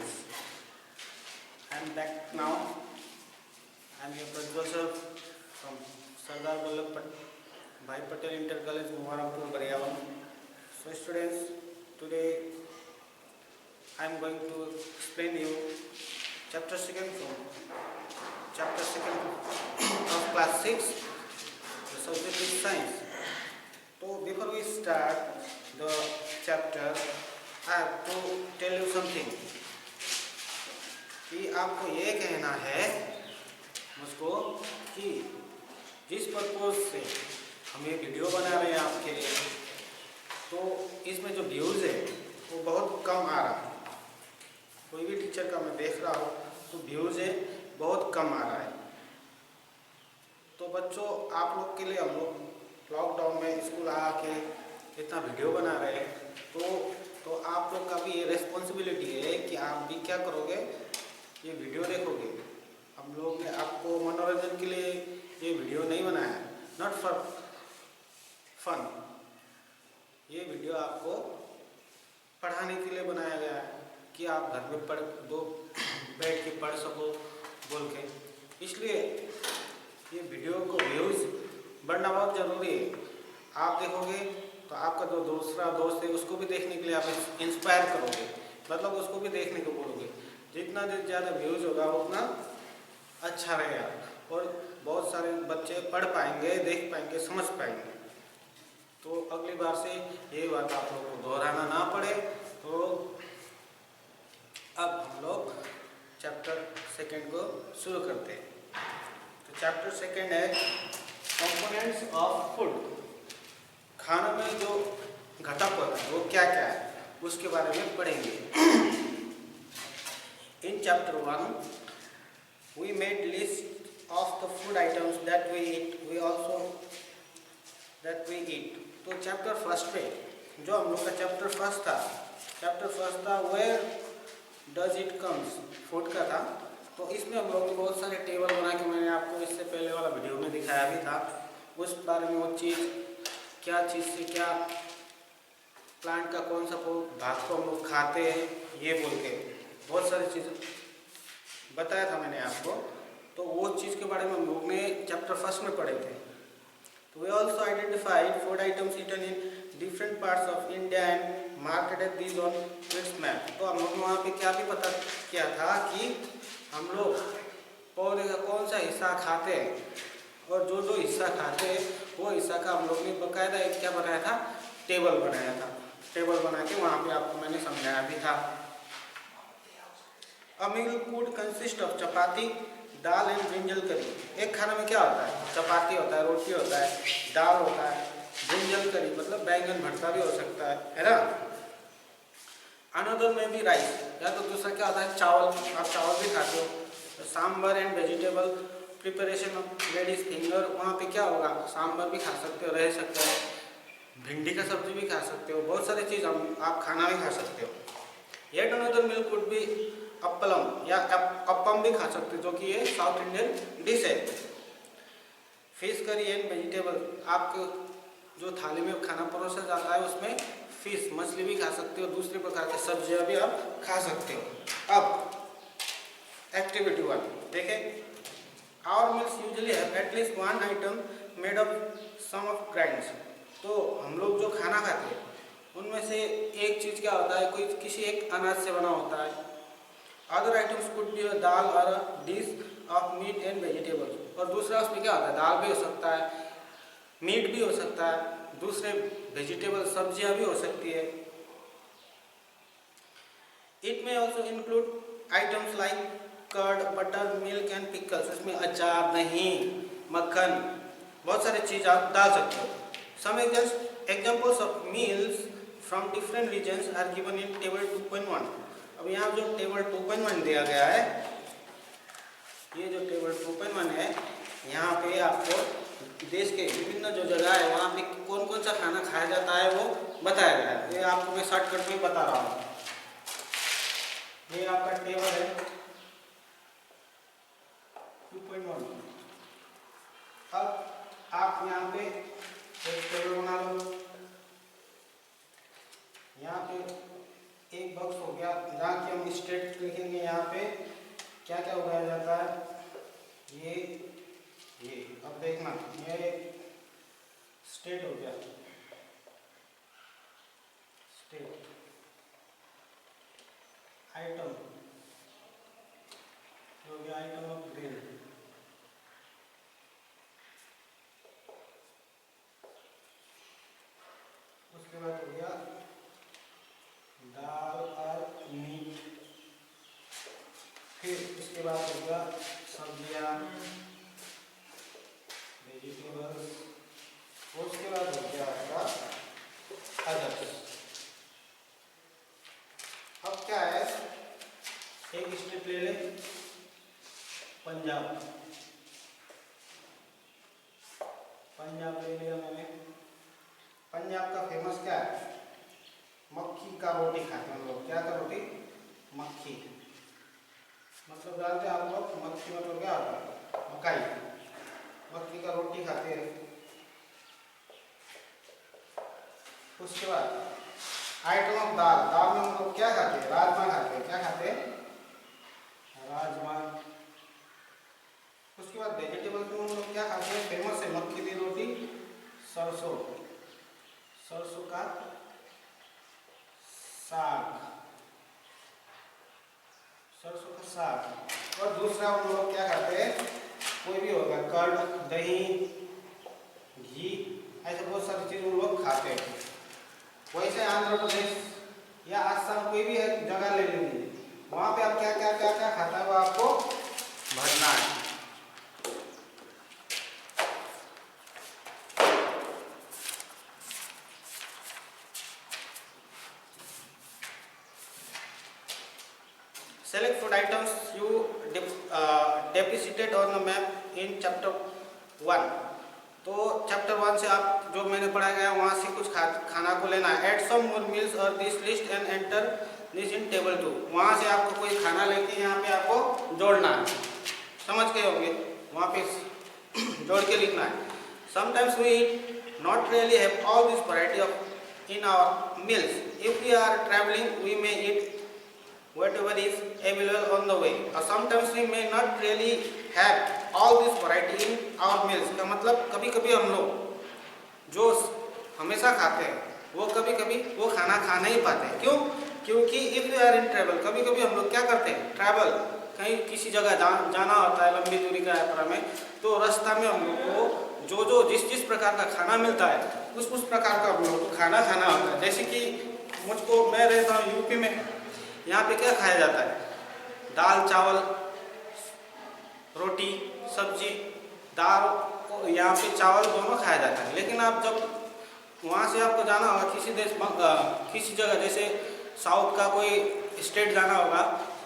students. I am back now. I am your Prajwal from Sardar Vallabh Bhai Patel Inter College, Muharrampur, Bariyawan. So students, today I am going to explain you chapter 2 of class 6. The subject is science. So before we start the chapter, I have to tell you something. कि आपको ये कहना है मुझको कि जिस purpose से हम ये वीडियो बना रहे हैं आपके लिए, तो इसमें जो व्यूज़ है वो बहुत कम आ रहा है। कोई भी टीचर का मैं देख रहा हूँ तो व्यूज़ है बहुत कम आ रहा है। तो बच्चों, आप लोग के लिए हम लोग लॉकडाउन में स्कूल आके इतना वीडियो बना रहे हैं, तो आप लोग का भी ये रिस्पॉन्सिबिलिटी है कि आप भी क्या करोगे, ये वीडियो देखोगे। हम लोग ने आपको मनोरंजन के लिए ये वीडियो नहीं बनाया, नॉट फॉर फन। ये वीडियो आपको पढ़ाने के लिए बनाया गया है कि आप घर में बैठ के पढ़ सको बोल के। इसलिए ये वीडियो को व्यूज़ बढ़ना बहुत ज़रूरी है। आप देखोगे तो आपका जो दूसरा दोस्त है उसको भी देखने के लिए आप इंस्पायर करोगे, मतलब उसको भी देखने को बोलोगे। जितना ज़्यादा व्यूज़ होगा उतना अच्छा रहेगा और बहुत सारे बच्चे पढ़ पाएंगे, देख पाएंगे, समझ पाएंगे। तो अगली बार से ये बात आप लोगों को दोहराना ना पड़े। तो अब हम लोग चैप्टर 2 को शुरू करते हैं। तो चैप्टर 2 है कंपोनेंट्स ऑफ फूड। खाना में जो घटक होता है वो क्या क्या है उसके बारे में पढ़ेंगे। In chapter 1, we made list of the food items that we eat. तो चैप्टर 1 में जो हम लोग का चैप्टर फर्स्ट था where does it comes, food का था। तो इसमें हम लोग बहुत सारे टेबल बना के, मैंने आपको इससे पहले वाला वीडियो में दिखाया भी था, उस बारे में वो चीज़ क्या चीज़ से क्या प्लांट का कौन सा भाग को हम लोग खाते हैं ये बोल के बहुत सारी चीज़ें बताया था मैंने आपको। तो वो चीज़ के बारे में हम लोग ने चैप्टर 1 में पढ़े थे। तो we also identified food items eaten in different parts of India and marketed these on its map. तो हम लोग ने वहाँ पे क्या भी पता किया था कि हम लोग पौधे का कौन सा हिस्सा खाते हैं, और जो जो हिस्सा खाते हैं वो हिस्सा का हम लोग ने बकायदा एक क्या बनाया था, टेबल बनाया था। टेबल बना के वहाँ पे आपको मैंने समझाया भी था। A meal food consists of chapati, dal and brinjal करी। एक खाना में क्या होता है, चपाती होता है, रोटी होता है, दाल होता है, ब्रिंजल करी मतलब बैंगन भरता भी हो सकता है ना। अनदर में भी राइस, या तो दूसरा क्या होता है चावल, आप चावल भी खाते हो। Sambar and vegetable preparation of ladies finger, वहाँ पे क्या होगा, सांबर भी खा सकते हो, रह सकते हो, भिंडी का सब्जी भी खा सकते हो, बहुत सारी चीज़ आप खाना भी खा सकते हो। येट अनदर मील कुड भी अप्पलम या अप्पम भी खा सकते हो, जो कि ये साउथ इंडियन डिश है। फिश करी एंड वेजिटेबल, आपको जो थाली में खाना परोसा जाता है उसमें फिश मछली भी खा सकते हो, दूसरे प्रकार की सब्जियां भी आप खा सकते हो। अब एक्टिविटी 1 देखें। Our meals usually have at least 1 item made of some of grinds. तो हम लोग जो खाना खाते हैं उनमें से एक चीज़ क्या होता है, कोई किसी एक अनाज से बना होता है। अदर आइटम्स कुड बी दाल और dish of meat and vegetables, और दूसरा उसमें क्या होता है, दाल भी हो सकता है, मीट भी हो सकता है, दूसरे वेजिटेबल सब्जियां भी हो सकती है। It may also include items like curd, butter, milk and pickles. इसमें अचार, दही, मक्खन, बहुत सारी चीज़ आप डाल सकते हो। Some examples of meals from different regions are given in table 2.1। अब यहाँ जो टेबल 2.1 दिया गया है, ये जो टेबल 2.1 है, यहाँ पे आपको देश के विभिन्न जो जगह है वहाँ पे कौन कौन सा खाना खाया जाता है वो बताया गया है। ये आपको मैं शॉर्टकट में बता रहा हूँ। ये आपका टेबल है 2.1। अब आप यहाँ पे एक टेबल बना लो। यहाँ पे एक बॉक्स हो गया जहाँ कि हम स्टेट लिखेंगे यहाँ पे क्या क्या उगाया जाता है। ये अब देखना, ये स्टेट हो गया, स्टेट आइटम हो गया, आइटम ऑफ ग्रेन। उसके बाद हो गया दाल और मीट। फिर उसके बाद हो गया सब्जियां, वेजिटेबल्स। उसके बाद हो गया आपका अदर्स। अब क्या है, एक स्टेट ले ले, पंजाब। पंजाब ले लिया मैंने। पंजाब का फेमस क्या है, मक्की का रोटी खाते हैं लोग। क्या का रोटी, मक्खी। मतलब जानते हैं आप लोग मक्खी मतलब क्या होता है, मकाई। मक्की का रोटी खाते हैं। उसके बाद आइटम ऑफ दाल। दाल में हम लोग क्या खाते हैं, राजमा खाते हैं। क्या खाते हैं, राजमा। उसके बाद वेजिटेबल में हम लोग क्या खाते हैं, फेमस है मक्की की रोटी, सरसों, सरसों का साग, सरसों का साग। और दूसरा हम लोग क्या खाते हैं, कोई भी होगा, कर्ड, दही, घी, ऐसे बहुत सारी चीज़ हम लोग खाते हैं। वैसे आंध्र प्रदेश या आसाम कोई भी जगह ले लीजिए, वहाँ पे आप क्या क्या क्या क्या खाता है वो आपको भरना है। Select food items you depicted on the map in chapter 1। तो चैप्टर 1 से आप जो मैंने पढ़ा गया वहाँ से कुछ खाना को लेना है। Add some more meals or this list and enter this in table 2। वहाँ से आपको कोई खाना लेके यहाँ पे आपको जोड़ना है। समझ गए होंगे, वहाँ पे जोड़ के लिखना है। Sometimes we not really have all this variety of in our meals. If we are traveling, we may eat whatever is available on the way, or sometimes we may not really have all this variety in our meals। का मतलब कभी कभी हम लोग जो हमेशा खाते हैं वो कभी कभी वो खाना खा नहीं पाते। क्यों, क्योंकि if you are in travel, कभी कभी हम लोग क्या करते हैं, ट्रैवल कहीं किसी जगह जाना होता है, लंबी दूरी का यात्रा में, तो रास्ता में हम लोग को जो जिस प्रकार का खाना मिलता है उस प्रकार का हम लोग को खाना खाना होता है। जैसे कि मुझको, मैं रहता हूँ यूपी में, यहाँ पे क्या खाया जाता है, दाल चावल रोटी सब्जी, दाल यहाँ पे चावल दोनों खाया जाता है। लेकिन आप जब वहाँ से आपको जाना होगा किसी देश, किसी जगह जैसे साउथ का कोई स्टेट जाना होगा,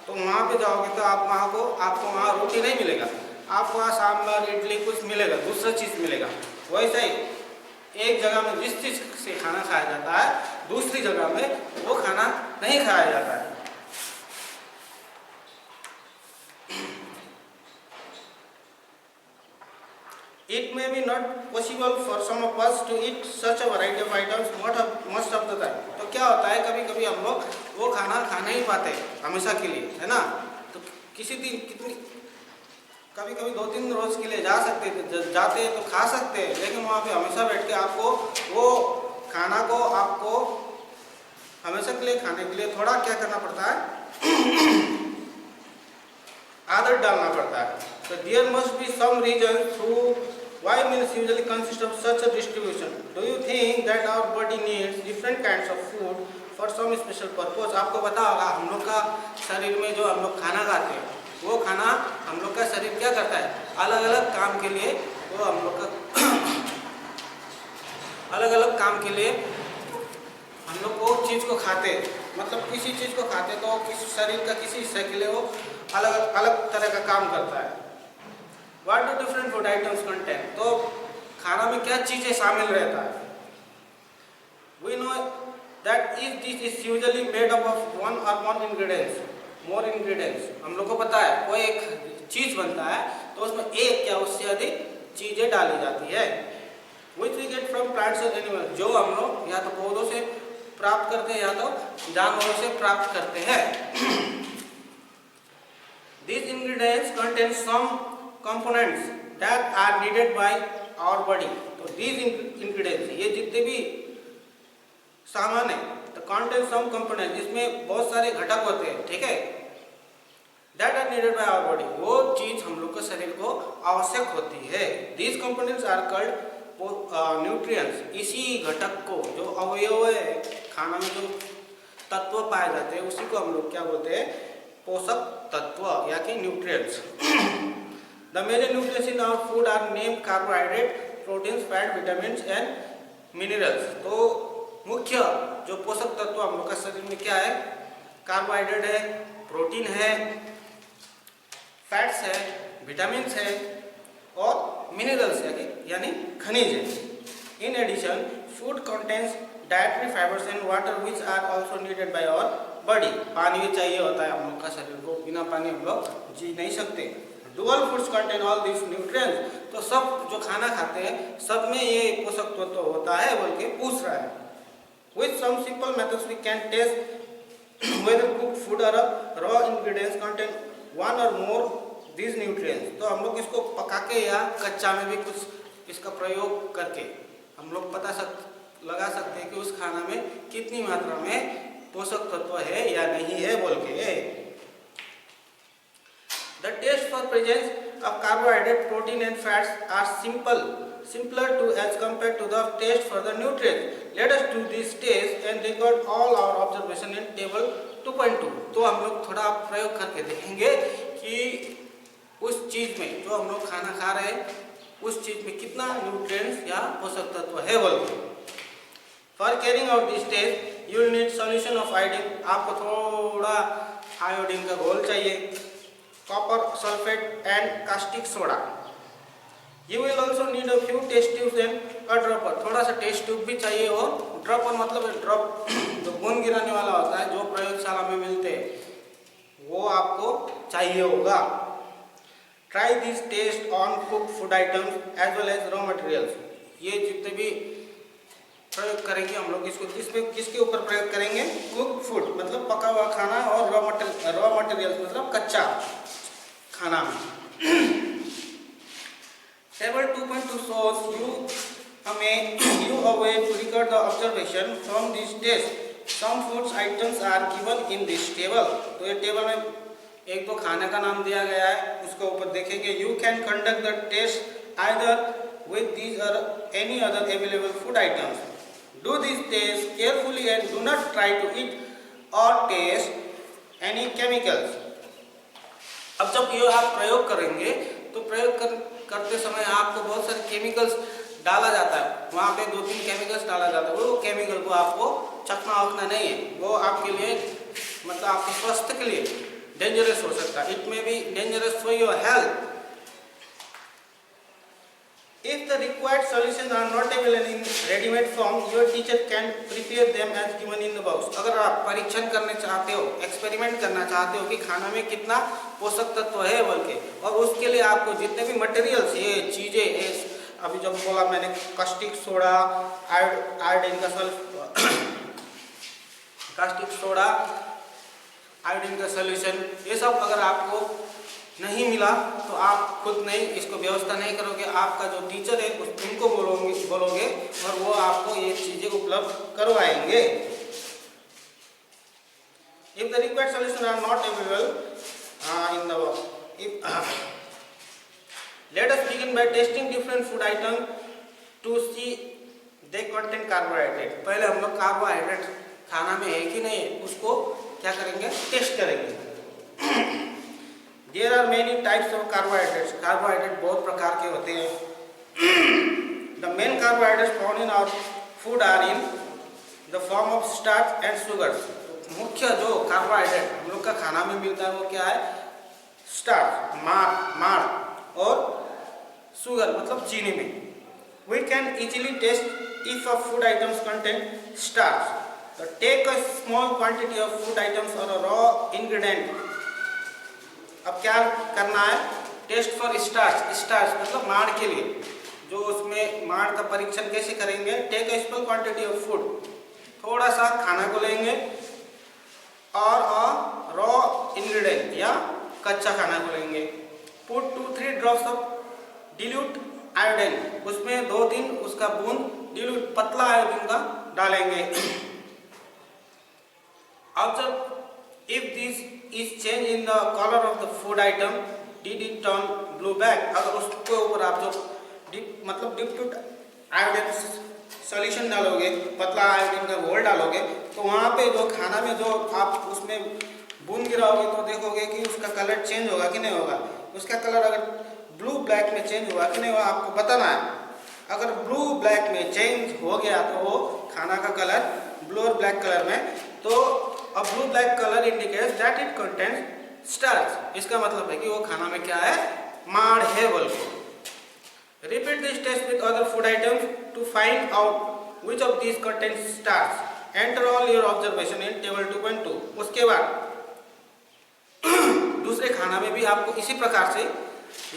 तो वहाँ पे जाओगे तो आपको वहाँ रोटी नहीं मिलेगा, आपको वहाँ सांभर इडली कुछ मिलेगा, दूसरा चीज़ मिलेगा। वैसा ही एक जगह में जिस चीज़ से खाना खाया जाता है, दूसरी जगह में वो खाना नहीं खाया जाता है। It may be not possible for some of us to eat such a variety of items most of the time। तो क्या होता है, कभी कभी हम लोग वो खाना खा नहीं पाते हमेशा के लिए, है ना। तो किसी दिन कभी कभी 2-3 रोज के लिए जाते हैं तो खा सकते हैं, लेकिन वहाँ पे हमेशा बैठ के आपको वो खाना को आपको हमेशा के लिए खाने के लिए थोड़ा क्या करना पड़ता है, आदत डालना पड़ता है। So there must be some reason through why meals usually consist of such a distribution। Do you think that our body needs different kinds of food for some special purpose? आपको पता होगा हम लोग का शरीर में जो हम लोग खाना खाते हैं, वो खाना हम लोग का शरीर क्या करता है, अलग अलग काम के लिए, वो हम लोग का अलग अलग काम के लिए हम लोग वो चीज़ को खाते, मतलब किसी चीज़ को खाते तो किसी शरीर का किसी हिस्से के लिए वो अलग अलग तरह का काम करता है। What do different food items contain? तो खाना में क्या चीज़ें शामिल रहता है। We know that each dish is usually made up of one or more ingredients। हम लोग को पता है कोई एक चीज़ बनता है तो उसमें एक या उससे अधिक चीज़ें डाली जाती है। Which we get from plants or animals। जो हम लोग या तो पौधों से प्राप्त करते हैं या तो जानवरों से प्राप्त करते हैं। ingredients contain some components that are needed by our body. तो these ingredients, ये जितने भी सामान है, तो contain some components, इसमें बहुत सारे घटक होते हैं, ठीक है, that are needed by our body, वो चीज हम लोग के शरीर को आवश्यक होती है. These components are called nutrients. इसी घटक को, जो अवयव है खाना में, जो तत्व पाए जाते हैं, उसी को हम लोग क्या बोलते हैं, पोषक तत्व या कि nutrients. The major nutrients in our food are named carbohydrate, proteins, fat, vitamins and minerals. तो मुख्य जो पोषक तत्व हम लोग का शरीर में क्या है, कार्बोहाइड्रेट है, प्रोटीन है, फैट्स है, विटामिन्स है और मिनरल्स है यानी खनिज है. In addition food contains dietary fibres and water which are also needed by our body. पानी भी चाहिए होता है हम लोग का शरीर को, बिना पानी हम लोग जी नहीं सकते. Dual foods contain all this nutrients. तो सब जो खाना खाते हैं सब में ये पोषक तत्व होता है बोल के पूछ रहा है. With some simple methods we can test whether cooked food or raw ingredients contain one or more this nutrients. तो हम लोग इसको पका के या कच्चा में भी कुछ इसका प्रयोग करके हम लोग लगा सकते हैं कि उस खाना में कितनी मात्रा में पोषक तत्व है या नहीं है बोल के. The taste for presence of carbohydrate, protein and fats are simpler to as compared to the taste for the nutrients. Let us do this test and record all our observation in table 2.2. तो हम लोग थोड़ा प्रयोग करके देखेंगे कि उस चीज में जो हम लोग खाना खा रहे हैं उस चीज में कितना न्यूट्रिएंट्स या पोषक तत्व है बोल के. For carrying out this test, you will need solution of iodine. आपको थोड़ा आयोडीन का घोल चाहिए, copper sulfate and caustic soda. You will also need a few test tubes and a dropper. थोड़ा सा टेस्ट ट्यूब भी चाहिए और ड्रॉपर मतलब ड्रॉप जो बूंद गिराने वाला होता है जो प्रयोगशाला में मिलते हैं वो आपको चाहिए होगा. Try this test on cooked food items as well as raw materials. ये जितने भी प्रयोग करेंगे हम लोग इसको किसके ऊपर प्रयोग करेंगे, कुक फूड मतलब पका हुआ खाना और रॉ मटेरियल्स मतलब कच्चा खाना में. Table 2.2 shows you a way to record the observation from this test. Some foods items are given in this table. तो ये टेबल में एक दो खाने का नाम दिया गया है, उसके ऊपर देखेंगे. You can conduct the test either with these or any other available food items. Do this test carefully and do not try to eat or taste any chemicals. अब जब ये आप प्रयोग करेंगे तो प्रयोग करते समय आपको बहुत सारे केमिकल्स डाला जाता है, वहाँ पे 2-3 केमिकल्स डाला जाता है. वो केमिकल को आपको चखना वखना नहीं है, वो आपके लिए मतलब आपके स्वास्थ्य के लिए डेंजरस हो सकता है. It may be dangerous for your health. If the required solutions are not available in ready-made form, your teacher can prepare them as given in the box. अगर आप परीक्षण करने चाहते हो, एक्सपेरिमेंट करना चाहते हो कि खाना में कितना पोषक तत्व है बोल के, और उसके लिए आपको जितने भी मटेरियल्स ये चीज़ें अभी जब बोला मैंने कास्टिक सोडा, आयोडीन का कास्टिक सोडा, आयोडीन का सोल्यूशन, ये सब अगर आपको नहीं मिला तो आप खुद नहीं इसको व्यवस्था नहीं करोगे, आपका जो टीचर है उनको बोलोगे और वो आपको ये चीजें उपलब्ध करवाएंगे. If the required solutions are not available in the let us begin by testing different food items to see they contain carbohydrate. पहले हम लोग कार्बोहाइड्रेट खाना में है कि नहीं है उसको क्या करेंगे, टेस्ट करेंगे. There are many types of carbohydrates. Carbohydrate बहुत प्रकार के होते हैं. The main carbohydrates found in our food are in the form of starch and sugars. मुख्य जो कार्बोहाइड्रेट हम लोग का खाना में मिलता है वो क्या है, स्टार्च माड़ और शुगर मतलब चीनी में. We can easily test if a food items contain starch. So take a small quantity of food items or a raw ingredient. अब क्या करना है, टेस्ट फॉर स्टार्च मतलब माड़ के लिए, जो उसमें माड़ का परीक्षण कैसे करेंगे. Take a small quantity of food, थोड़ा सा खाना को लेंगे और रॉ इंग्रेडिएंट या कच्चा खाना को लेंगे। Put 2-3 drops of dilute iodine, उसमें 2-3 उसका बूंद डिल्यूट पतला आयोडीन का डालेंगे। Observe if this is change in the colour of the food item did it turn blue back. अगर उसके ऊपर आप जो डिल्यूट आयोडीन सॉल्यूशन डालोगे, पतला आयोडीन का घोल डालोगे, तो वहाँ पे जो खाना में जो आप उसमें बूंद गिराओगे तो देखोगे कि उसका कलर चेंज होगा कि नहीं होगा। उसका कलर अगर ब्लू ब्लैक में चेंज हुआ कि नहीं हुआ आपको बताना है। अगर ब्लू ब्लैक में चेंज हो गया तो वो खाना का कलर ब्लू और ब्लैक कलर में, तो a blue black colour indicates that it contains starch. इसका मतलब है कि वो खाना में क्या है, माड़ है बोल के। Repeat this test with other food items to find out which of these contains starch. Enter all your observation in table 2.2. उसके बाद दूसरे खाना में भी आपको इसी प्रकार से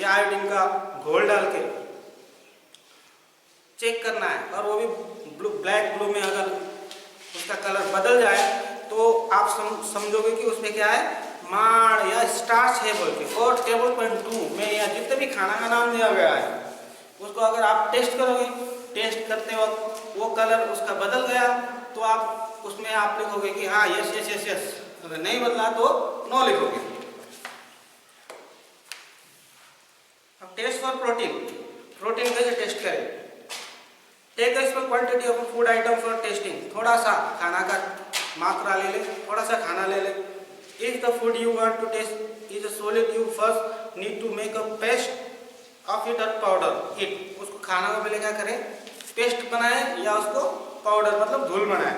ये आयोडीन का घोल डाल के चेक करना है, और वो भी ब्लैक ब्लू में अगर उसका कलर बदल जाए तो आप समझोगे कि उसमें क्या है, माड़ या स्टार्च है बोल के। और टेबल 2 में या जितने भी खाना का नाम दिया गया है उसको अगर आप टेस्ट करोगे, टेस्ट करते वक्त वो कलर उसका बदल गया तो आप उसमें आप लिखोगे कि हाँ यस यस यस यस, अगर नहीं बदला तो नो लिखोगे। अब टेस्ट फॉर प्रोटीन, प्रोटीन कैसे टेस्ट करें। Take a small quantity of food item for testing. थोड़ा सा खाना का मात्रा ले ले, थोड़ा सा खाना ले ले। If the food you want to test is a solid, you first need to make a paste of it or powder it. उसको खाना को पहले क्या करें, पेस्ट बनाए या उसको पाउडर मतलब धूल बनाए।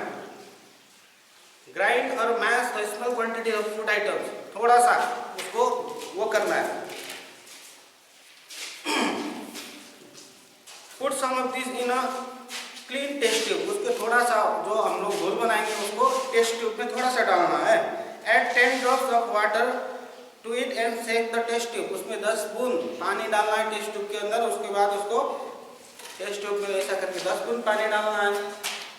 Grind or mash a small quantity of food items, थोड़ा सा उसको वो करना है। Put some of this in a clean test tube, उसको थोड़ा सा जो हम लोग घोल बनाएंगे उसको टेस्ट ट्यूब में थोड़ा सा डालना है। Add 10 drops of water to it and shake the test tube, उसमें 10 बूंद पानी डालना है टेस्ट ट्यूब के अंदर। उसके बाद उसको टेस्ट ट्यूब में ऐसा करके 10 बूंद पानी डालना है।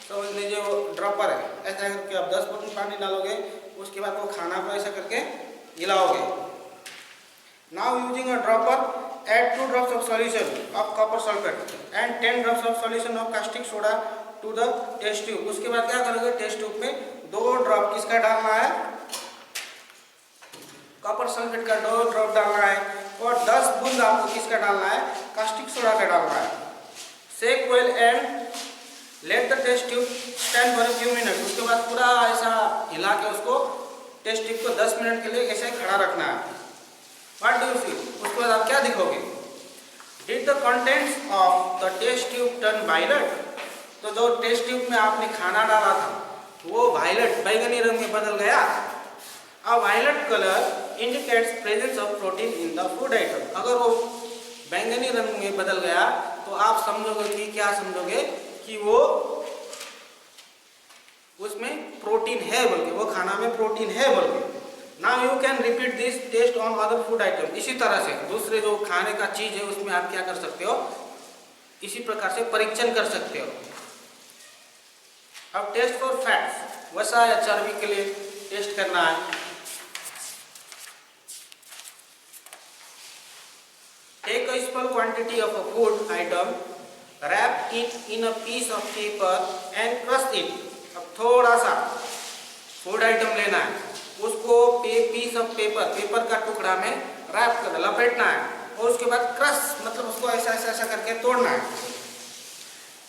तो लीजिए वो ड्रॉपर है, ऐसा करके आप 10 बूंद पानी डालोगे, उसके बाद वो खाना को ऐसा करके हिलाओगे। Now using a dropper add 2 drops of solution of copper sulfate and 10 drops of solution of caustic soda to the test tube। उसके बाद क्या करोगे, टेस्ट ट्यूब में 2 ड्रॉप किसका डालना है, कॉपर सल्फेट का 2 ड्रॉप डालना है, और 10 बूंद आपको किसका डालना है, कास्टिक सोडा का डालना है। Shake well and let the test tube stand for a few minute. उसके बाद पूरा ऐसा हिला के उसको टेस्ट ट्यूब को 10 मिनट के लिए ऐसे खड़ा रखना है। What do you see? उसके बाद आप क्या दिखोगे, Did the contents of the test tube turn violet? तो जो टेस्ट ट्यूब में आपने खाना डाला था वो वायलेट बैंगनी रंग में बदल गया। A violet color indicates presence of protein in the food item। अगर वो बैंगनी रंग में बदल गया तो आप समझोगे कि क्या समझोगे कि वो उसमें प्रोटीन है बोल के, वो खाना में प्रोटीन है बोल के। Now you can repeat this test on other food item। इसी तरह से दूसरे जो खाने का चीज है उसमें आप क्या कर सकते हो, इसी प्रकार से परीक्षण कर सकते हो। अब टेस्ट फॉर फैट्स, वसा या चर्बी के लिए टेस्ट करना है। Take a small quantity of a food item, wrap it in a piece of paper and crush it. अब थोड़ा सा फूड आइटम लेना है, उसको पीस ऑफ पेपर का टुकड़ा में रैप कर लपेटना है, और उसके बाद क्रश मतलब उसको ऐसा ऐसा ऐसा करके तोड़ना है।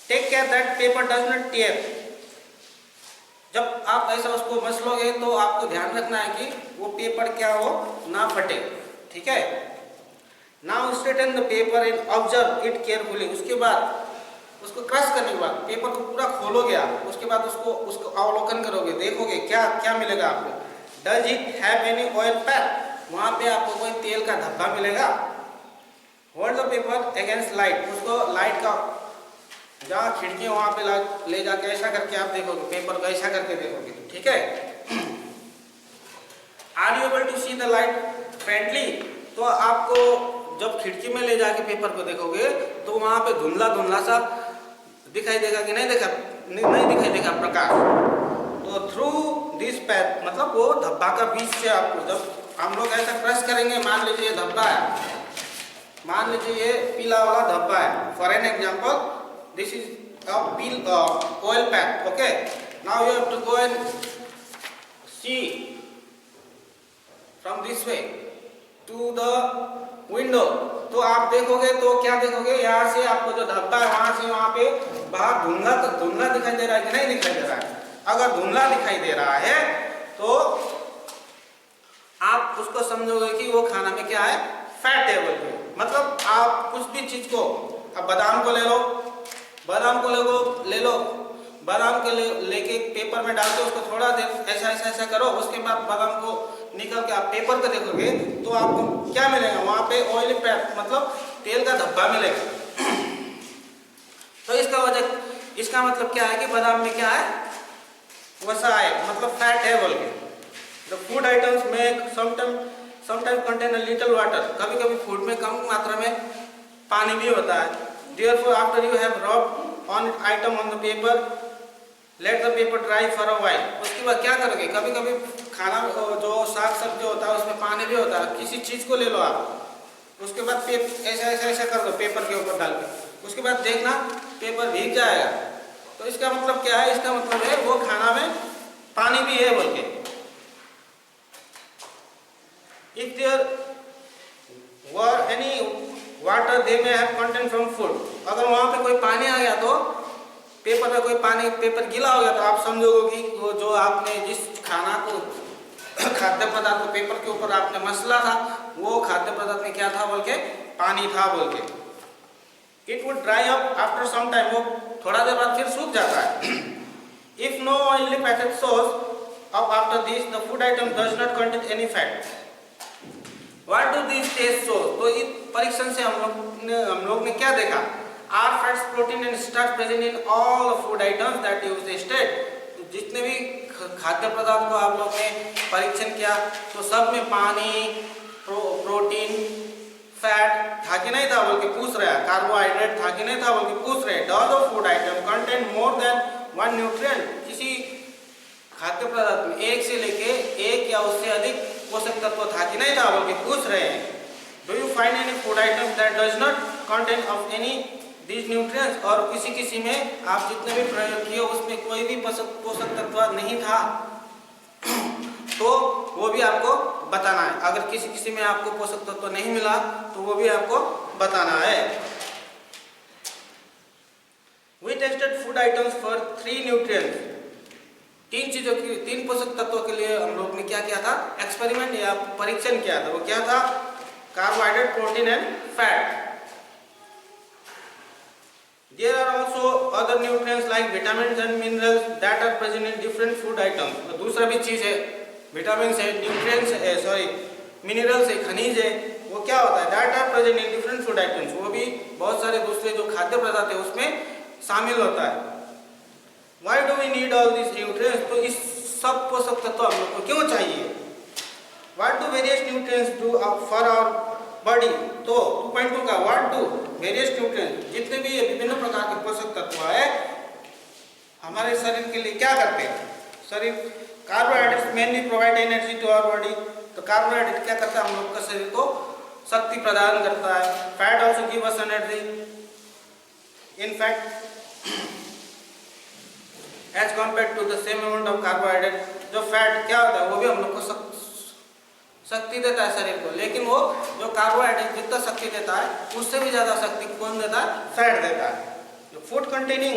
Take care that paper does not tear. जब आप ऐसा उसको मसलोगे तो आपको ध्यान रखना है कि वो पेपर क्या हो ना फटे, ठीक है। Now straighten the paper and observe it carefully. उसके बाद उसको क्रश करने के बाद पेपर को पूरा खोलोगे आप, उसके बाद उसको अवलोकन करोगे, देखोगे क्या क्या मिलेगा आपको। Does it have any oil path? वहाँ पे आपको कोई तेल का धब्बा मिलेगा। Hold the paper against light। उसको लाइट का जहाँ खिड़की वहाँ पे ले जाके ऐसा करके आप देखोगे, पेपर को ऐसा करके देखोगे, ठीक है। Are you able to see the light faintly? तो आपको जब खिड़की में ले जाके पेपर को देखोगे तो वहाँ पे धुंधला धुंधला सा दिखाई देगा कि नहीं दिखाई देगा प्रकाश। तो थ्रू दिस पैथ मतलब वो धब्बा का बीच से आपको जब हम लोग ऐसा क्रश करेंगे, मान लीजिए ये धब्बा है, मान लीजिए ये पीला वाला धब्बा है, for an example this is a peel oil pack, okay. Now you have to go and see from this way to the window. तो आप देखोगे तो क्या देखोगे, यहाँ से आपको जो धब्बा है वहां से वहां पे बाहर धुंधला दिखाई दे रहा है कि नहीं दिखाई दे रहा है? अगर धुंधला दिखाई दे रहा है तो आप उसको समझोगे कि वो खाना में क्या है, फैट है बोल के। मतलब आप कुछ भी चीज को, अब बादाम को ले लो, बादाम को लेके पेपर में डाल के उसको थोड़ा देर ऐसा करो, उसके बाद बादाम को निकल के आप पेपर को देखोगे तो आपको क्या मिलेगा, वहां पे ऑयल फैट मतलब तेल का धब्बा मिलेगा। तो इसका मतलब क्या है कि बादाम में क्या है, वसा है, मतलब फैट है बोल के। द फूड आइटम्स में sometime contain a little water, कभी कभी फूड में कम मात्रा में पानी भी होता है। Therefore, after you have rubbed on item on the paper, let the paper dry for a while. उसके बाद क्या करोगे, कभी कभी खाना जो साग सब्जी होता है उसमें पानी भी होता है, किसी चीज को ले लो आप, उसके बाद ऐसा कर दो पेपर के ऊपर डाल के, उसके बाद देखना पेपर भीग जाएगा। तो इसका मतलब क्या है, इसका मतलब है वो खाना में पानी भी है बोल के। If there were any water, they may have content from food. अगर वहां पे कोई पानी आ गया तो पेपर में कोई पानी, पेपर गीला हो गया तो आप समझोगे कि वो जो आपने जिस खाना को खाद्य पदार्थ को पेपर के ऊपर आपने मसला था वो खाद्य पदार्थ में क्या था बोल के, पानी था बोल के। It would dry up after some time, वो थोड़ा देर बाद फिर सूख जाता है। If no oily packet shows up after this, the food item does not contain any fat. What do these tests show? तो इस परीक्षण से हम लोग ने क्या देखा, are fats, protein and starch present in all the food items that you tested? तो जितने भी खाद्य पदार्थ को आप लोग ने परीक्षण किया तो सब में पानी, प्रोटीन, फैट था कि नहीं था बोल के पूछ रहे हैं, कार्बोहाइड्रेट था कि नहीं था बोल के पूछ रहे हैं। Does the food item contain more than one nutrient? किसी खाद्य पदार्थ में एक से लेके एक या उससे अधिक पोषक तत्व था कि नहीं था बोल के पूछ रहे हैं। Do you find any food item that does not contain of any these nutrients? और किसी में आप जितने भी प्रयोग किए उसमें कोई भी पोषक तत्व नहीं था तो वो भी आपको बताना है। अगर किसी में आपको पोषक तत्व नहीं मिला तो वो भी आपको बताना है। We tested food items for 3 nutrients. तीन पोषक तत्वों के लिए हम लोग ने क्या किया था, एक्सपेरिमेंट या परीक्षण किया था। वो क्या था, carbohydrate, protein and fat. There are also other nutrients like vitamins and minerals that are present in different food items. तो दूसरा भी चीज है, विटामिन है, न्यूट्रिएंट्स है, मिनरल्स है, खनिज है, वो क्या होता है, that are present in different food items. वो भी बहुत सारे दूसरे जो खाद्य पदार्थ है उसमें शामिल होता है। Why do we need all these nutrients? तो इस सब पोषक तत्व हम लोग को क्यों चाहिए? What do various nutrients do for our body? तो 2.2 का what do various nutrients, जितने भी ये विभिन्न प्रकार के पोषक तत्व है हमारे शरीर के लिए क्या करते हैं? शरीर carbohydrates mainly provide energy to our body. तो कार्बोहाइड्रेट क्या करता है, हम लोग का शरीर को शक्ति प्रदान करता है। Fat also give us energy. In fact as compare to the same amount of carbohydrate, जो फैट क्या होता है वो भी हम लोग को शक्ति देता है शरीर को, लेकिन वो जो कार्बोहाइड्रेट जितना शक्ति देता है उससे भी ज्यादा शक्ति कौन देता है, फैट देता है। Food containing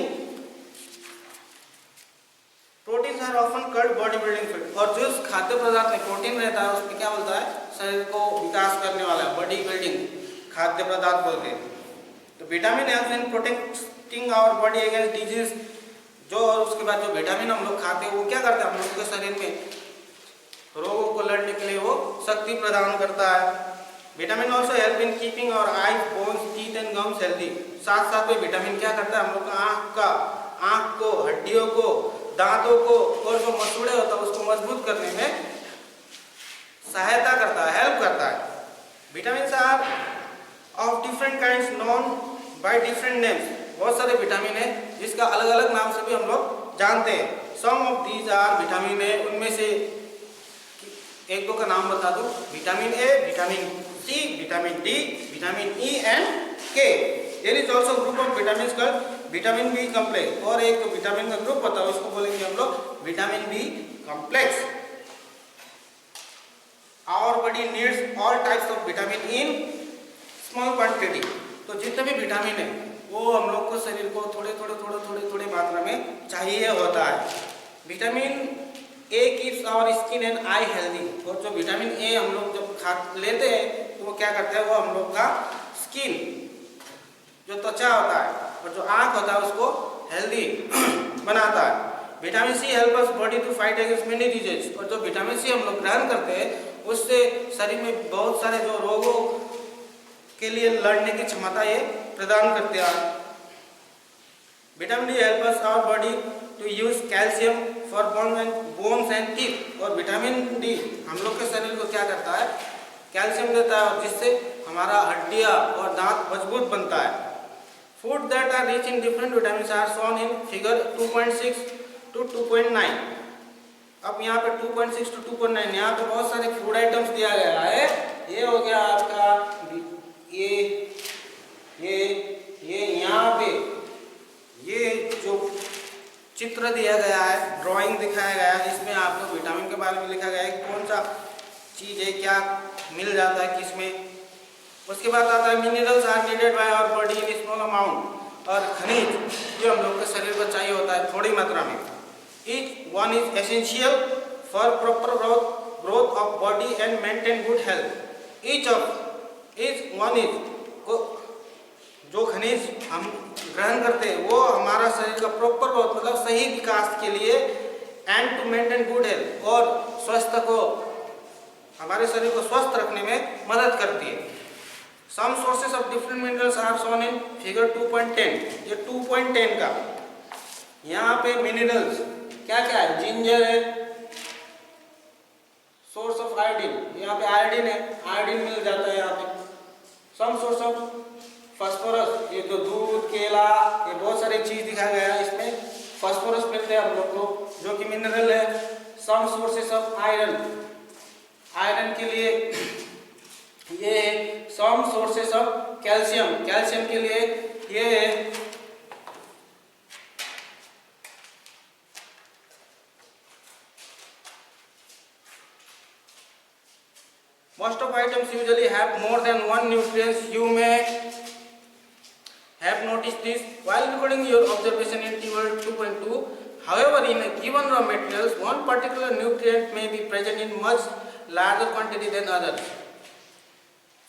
proteins are often called body building food. और जो खाद्य पदार्थ में प्रोटीन रहता है उसमें क्या बोलता है, शरीर को विकास करने वाला बॉडी बिल्डिंग खाद्य पदार्थ बोलते हैं। तो vitamin helps in protecting our body against disease. जो और उसके बाद जो विटामिन हम लोग खाते हैं वो क्या करता है, हम लोग के शरीर में रोगों को लड़ने के लिए वो शक्ति प्रदान करता है। Vitamin also help in keeping our eyes, bones, teeth and gums healthy. साथ साथ में विटामिन क्या करता है, हम लोग का आँख को, हड्डियों को, दांतों को और जो मसूड़े होता है उसको मजबूत करने में सहायता करता है, हेल्प करता है। Vitamin are of different kinds known by different names. बहुत सारे विटामिन है जिसका अलग अलग नाम से भी हम लोग जानते हैं। Some of these are vitamin है, उनमें से एक दो का नाम बता दूं, vitamin A, vitamin C, vitamin D, vitamin E and K. There is also group of vitamin called vitamin B complex, और एक तो विटामिन का ग्रुप होता है उसको बोलेंगे हम लोग vitamin B complex. Our body needs all types of vitamin in small quantity. तो जितने भी विटामिन है वो हम लोग को शरीर को थोड़े मात्रा में चाहिए होता है। Vitamin A keeps our skin and eye healthy, और जो विटामिन ए हम लोग जब खा लेते हैं तो वो क्या करता है, वो हम लोग का स्किन जो त्वचा होता है और जो आँख होता है उसको हेल्दी बनाता है। Vitamin C help us body to fight against many disease, और जो विटामिन सी हम लोग ग्रहण करते हैं उससे शरीर में बहुत सारे जो रोगों के लिए लड़ने की क्षमता ये प्रदान करते हैं। Vitamin D help us our body to use calcium for bones and teeth, और विटामिन डी हम लोग के शरीर को क्या करता है, कैल्शियम देता है, और जिससे हमारा हड्डियां और दांत मजबूत बनता है। Food that are rich in different vitamin are shown in figure 2.6 to 2.9। अब यहाँ पे 2.6 to 2.9 यहाँ पे बहुत सारे फूड आइटम्स दिया गया है। ये हो गया आपका ये यहाँ पे ये जो चित्र दिया गया है, ड्राइंग दिखाया गया है, इसमें आपको विटामिन के बारे में लिखा गया है कौन सा चीज़ है, क्या मिल जाता है किसमें। उसके बाद आता है minerals are needed by our body in small amount, और खनिज जो हम लोग के शरीर को चाहिए होता है थोड़ी मात्रा में। Each one is essential for proper growth of body and maintain good health. Each one is को जो खनिज हम ग्रहण करते हैं वो हमारा शरीर का प्रॉपर ग्रोथ मतलब सही विकास के लिए and to maintain good health, और स्वस्थ को हमारे शरीर को स्वस्थ रखने में मदद करती है। Some sources of different minerals are shown in figure 2.10। ये 2.10 का यहाँ पे मिनरल्स क्या क्या है, जिंजर है, सोर्स ऑफ आयोडीन, यहाँ पे आयोडीन है, आयोडीन मिल जाता है यहाँ पे। सम सोर्स ऑफ फास्फोरस, ये तो दूध, केला, ये बहुत सारी चीज दिखाया गया है, इसमें फास्फोरस मिलते हैं हम लोग को जो कि मिनरल है। Some sources of iron, iron के लिए ये है। Some sources of calcium, calcium के लिए ये है। Most of items usually have more than one nutrients. You may have noticed this while recording your observation in table 2.2. However, in a given raw materials, one particular nutrient may be present in much larger quantity than others.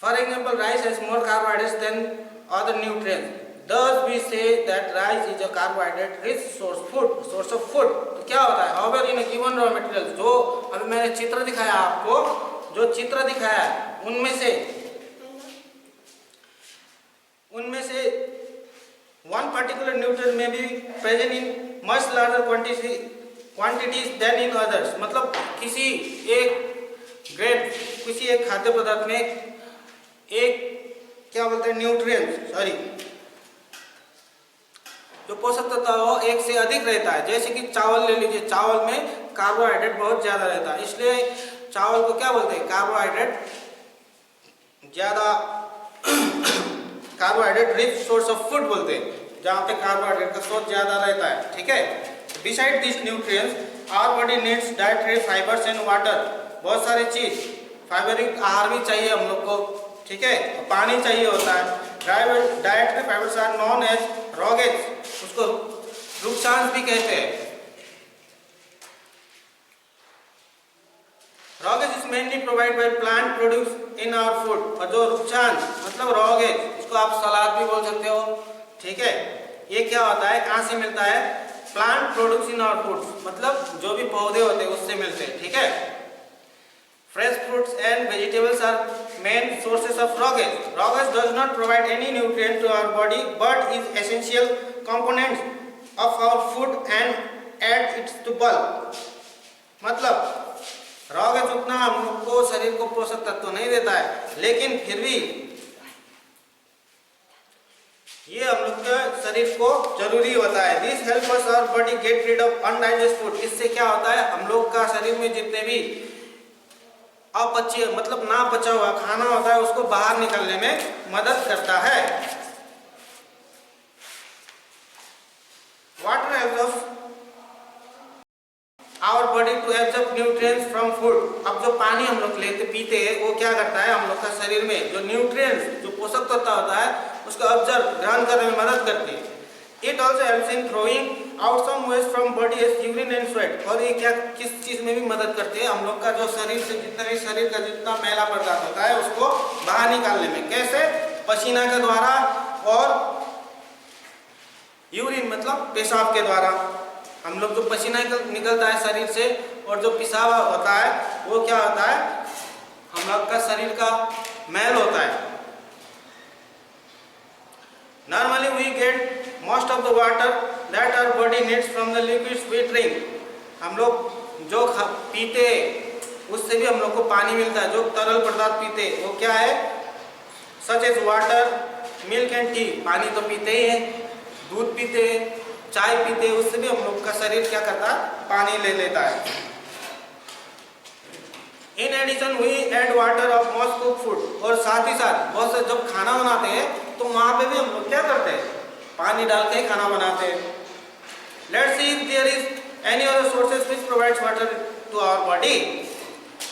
For example, rice has more carbohydrates than other nutrients. Thus, we say that rice is a carbohydrate-rich source of food. तो क्या होता है? However, in a given raw materials, जो अभी मैंने चित्र दिखाया आपको, जो चित्र दिखाया है उनमें से one particular nutrient may be present in much larger quantities than in others। मतलब किसी एक खाद्य पदार्थ में एक क्या बोलते हैं न्यूट्रिएंट जो पोषक तत्व हो एक से अधिक रहता है। जैसे कि चावल ले लीजिए, चावल में कार्बोहाइड्रेट बहुत ज्यादा रहता है, इसलिए चावल को क्या बोलते हैं, carbohydrate rich source of food बोलते हैं, जहाँ पे कार्बोहाइड्रेट का स्रोत ज्यादा रहता है। ठीक है, beside this nutrients our body needs dietary fibres and water. बहुत सारी चीज फाइबरिक आहार भी चाहिए हम लोग को, ठीक है, पानी चाहिए होता है। Dietary fibres are known as roughage, उसको रुक्षांश भी कहते हैं। Roughage is mainly provide by plant produce in our food. और जो रुक्षांश मतलब रॉगेज, इसको आप सलाद भी बोल सकते हो, ठीक है। ये क्या होता है, कहाँ से मिलता है, plant produce in our food, मतलब जो भी पौधे होते हैं उससे मिलते हैं, ठीक है। Fresh fruits and vegetables are main sources of roughage. Roughage does not provide any nutrient to our body but is essential component of our food and add its to bulk. मतलब रॉगेज उतना हम लोग को शरीर को पोषक तत्व नहीं देता है, लेकिन फिर भी ये हम लोग के शरीर को जरूरी होता है। This help us our body get rid of undigest food. इससे क्या होता है, हम लोग का शरीर में जितने भी अपचय मतलब ना पचा हुआ खाना होता है उसको बाहर निकलने में मदद करता है। Water absorbs our body to absorb nutrients from food. अब जो पानी हम लोग लेते पीते हैं वो क्या करता है, हम लोग का शरीर में जो न्यूट्रिएंट्स जो पोषक तत्व होता है उसको ऑब्जर्व ग्रहण करने में मदद करती है। It also helps in throwing out some waste from body as urine and sweat. और ये क्या किस चीज में भी मदद करती है, हम लोग का जो शरीर से जितना भी शरीर का जितना मैला पदार्थ होता है उसको बाहर निकालने में। कैसे? पसीना के द्वारा और यूरिन मतलब पेशाब के द्वारा। हम लोग जो पसीना निकलता है शरीर से और जो पेशाब होता है वो क्या होता है, हम लोग का शरीर का मैल होता है। Normally we get most of the water that our body needs from the liquids we drink. हम लोग जो पीते उससे भी हम लोग को पानी मिलता है। जो तरल पदार्थ पीते वो क्या है, such as water, milk and tea. पानी तो पीते ही है, दूध पीते हैं, चाय पीते हैं, उससे भी हम लोग का शरीर क्या करता है, पानी ले लेता है। In addition we add water of most cook food. और साथ ही साथ बहुत से जब खाना बनाते हैं तो वहां पे भी हम लोग क्या करते हैं, पानी डाल के खाना बनाते हैं। Let's see if there is any other sources which provides water to our body.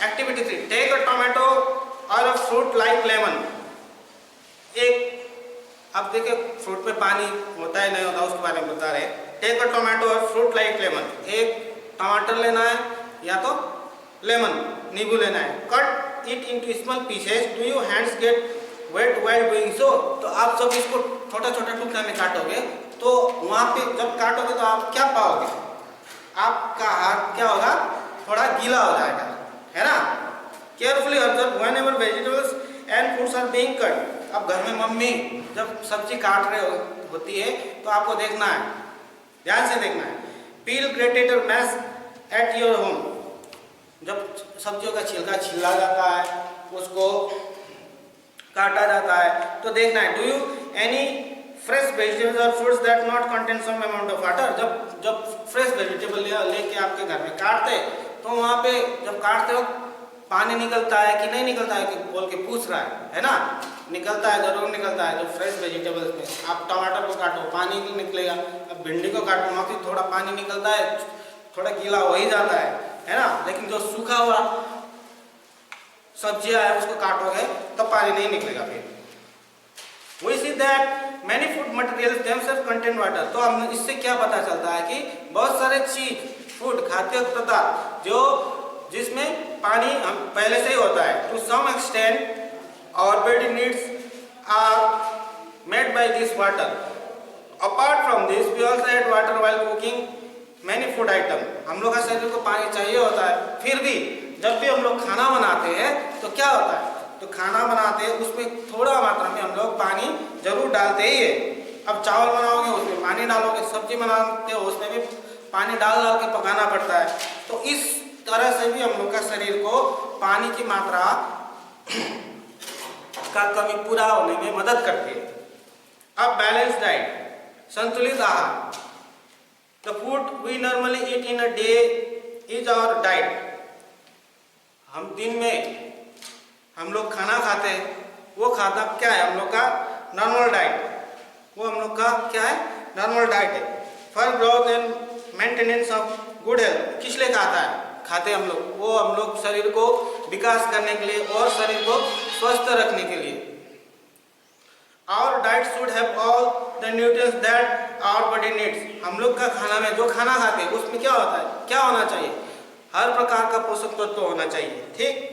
Activity 3, take a tomato or a fruit like lemon. एक अब देखिए फ्रूट में पानी होता है नहीं होता उसके बारे में बता रहे। टेक अ टोमेटो और फ्रूट लाइक लेमन। एक टमाटर लेना है या तो लेमन नींबू लेना है। Cut it into small pieces. Do your hands get wet while doing so. तो आप जब इसको छोटा छोटा टुकड़ा में काटोगे तो वहां पे जब काटोगे तो आप क्या पाओगे, आपका हाथ क्या होगा, थोड़ा गीला हो जाएगा, है ना। Carefully observe whenever vegetables and fruits are being cut. अब घर में मम्मी जब सब्जी काट रहे होती है तो आपको देखना है, ध्यान से देखना है। पील ग्रेटेड और मैश एट योर होम। जब सब्जियों का छिलका छिला जाता है उसको काटा जाता है तो देखना है। Do you any fresh vegetables or fruits that not contain some amount of water. जब फ्रेश वेजिटेबल लेके आपके घर में काटते तो वहाँ पे जब काटते हो पानी निकलता है कि नहीं निकलता है कि बोल के पूछ रहा है ना। निकलता है, जरूर निकलता है। जो फ्रेश वेजिटेबल्स में आप टमाटर को काटो पानी निकलेगा, अब भिंडी को काटो वहाँ पे थोड़ा पानी निकलता है, थोड़ा गीला हो ही जाता है ना। लेकिन जो सूखा हुआ सब्जियां है उसको काटोगे तो पानी नहीं निकलेगा। फिर we see that many food materials themselves contain water. तो हम इससे क्या पता चलता है कि बहुत सारे चीज फूड खाद्य पदार्थ जो जिसमें पानी हम पहले से ही होता है। To some extent our body needs are made by this water. Apart from this we also add water while cooking many food item. हम लोग का शरीर को पानी चाहिए होता है, फिर भी जब भी हम लोग खाना बनाते हैं तो क्या होता है, तो खाना बनाते हैं उसमें थोड़ा मात्रा में हम लोग पानी जरूर डालते ही है। अब चावल बनाओगे उसमें पानी डालोगे, सब्जी बनाते हो उसमें भी पानी डाल के पकाना पड़ता है। तो इस तरह से भी हम लोग का शरीर को पानी की मात्रा का कमी पूरा होने में मदद करती है। अब बैलेंस डाइट, संतुलित आहार। The food we normally eat in a day is our diet. हम दिन में हम लोग खाना खाते हैं, वो खाना क्या है, हम लोग का नॉर्मल डाइट। वो हम लोग का क्या है, नॉर्मल डाइट है। For growth and maintenance of good health. किस लिए खाता है, खाते हम लोग, वो हम लोग शरीर को विकास करने के लिए और शरीर को स्वस्थ रखने के लिए। Our diet should have all the nutrients that our body needs. हम लोग का खाना में जो खाना खाते हैं उसमें क्या होता है, क्या होना चाहिए, हर प्रकार का पोषक तत्व होना चाहिए, ठीक।